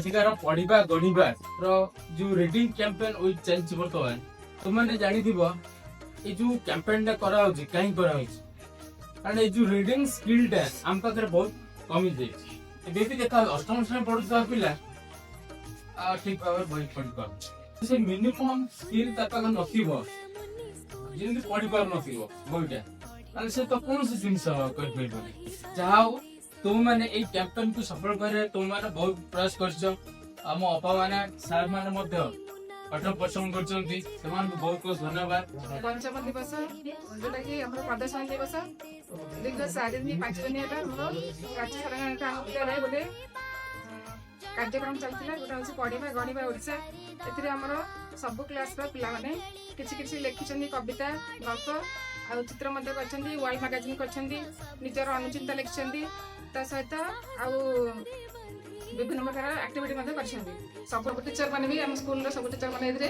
एठिकार पढ़ा गणिबा जो reading campaign which चलछि बर्तमान तुमने जानिथिबो ए जो कैंपेन करा होछि काहे करा होछि कारण ए जो रीडिंग स्किल टा हम पाखरे बहुत कमी जाइछि एबे भी देखा अष्टम श्रेणी पढुता पिला ठीक भाव बही पढ़ी पार से मिनिमम स्किल ता पाख नथिबो जेंति पढ़ी पार नथिबो बहीटा कारण से तो कौन से जिनिस कर परिबो चाहो तुम माने ए कैंपेन को सफल करे तुम माने बहुत प्रयास करछो हम अपा माने सार माने मध्य कठोर परिश्रम करछन्ती समान बहुत बहुत धन्यवाद। पंचम दिवस जोटा कि हमर प्रदर्शन दिवस दीर्घ 4 दिन 5 दिन हेला हमर राज्य सरकार विद्यालय बोले कार्यक्रम चलतिला जोटा होछि पढ़िबा गणिबा ओडिसा एथिरे हमर सब क्लास रा पिला माने किछि किछि लिखिछन्ती कविता गल्प आ चित्र मध्ये करछन्ती वाल मैगजीन करछन्ती निजर अनुचिंता लिखिछन्ती ता सहित आ विभिन्न प्रकार एक्टिविटी मध्ये करछन्ती सब टीचर माने भी हम स्कूल रो सब टीचर माने एथिरे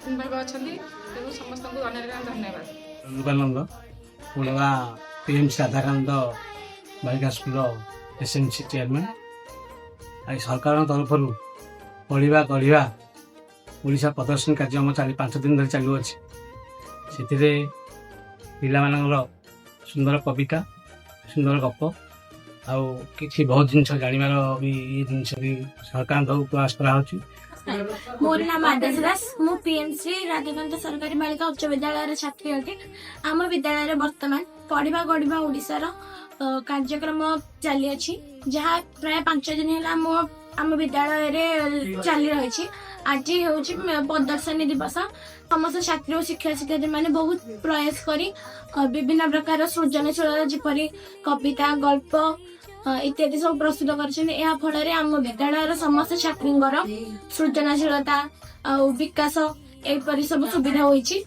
इन्वॉल्व अछन्ती तेनु समस्त को अनेक धन्यवाद। रुबानंद पुणवा पीएम साधाकांत बालिका स्कूल एसएमसी चेयरमैन आई सरकार तरफ पढ़ा गढ़ा ओडिशा प्रदर्शन कार्य हम 5 दिन धरी चालू अच्छे से पिला सुंदर कविता सुंदर गप आउ कि बहुत जिन जानवर भी ये जिन भी सरकार प्रयास करा मोर नाम आदेश दास मु पीएमसी राधाकांत सरकारी बालिका उच्च विद्यालय छात्री अटे। आम विद्यालय वर्तमान पढ़ा गढ़ा ओडिशार कार्यक्रम चली अच्छी जहाँ प्राय 5 दिन है आम विद्यालय चली रही। आज हूँ प्रदर्शनी दिवस समस्त छात्री और शिक्षा शिक्षार्थी मैंने बहुत प्रयास करी विभिन्न प्रकार सृजनशील जपरी कविता गल्प इत्यादि सब प्रस्तुत कर फल आम विद्यालय समस्त छात्री सृजनशीलता विकास एपरी सब सुविधा होइछि।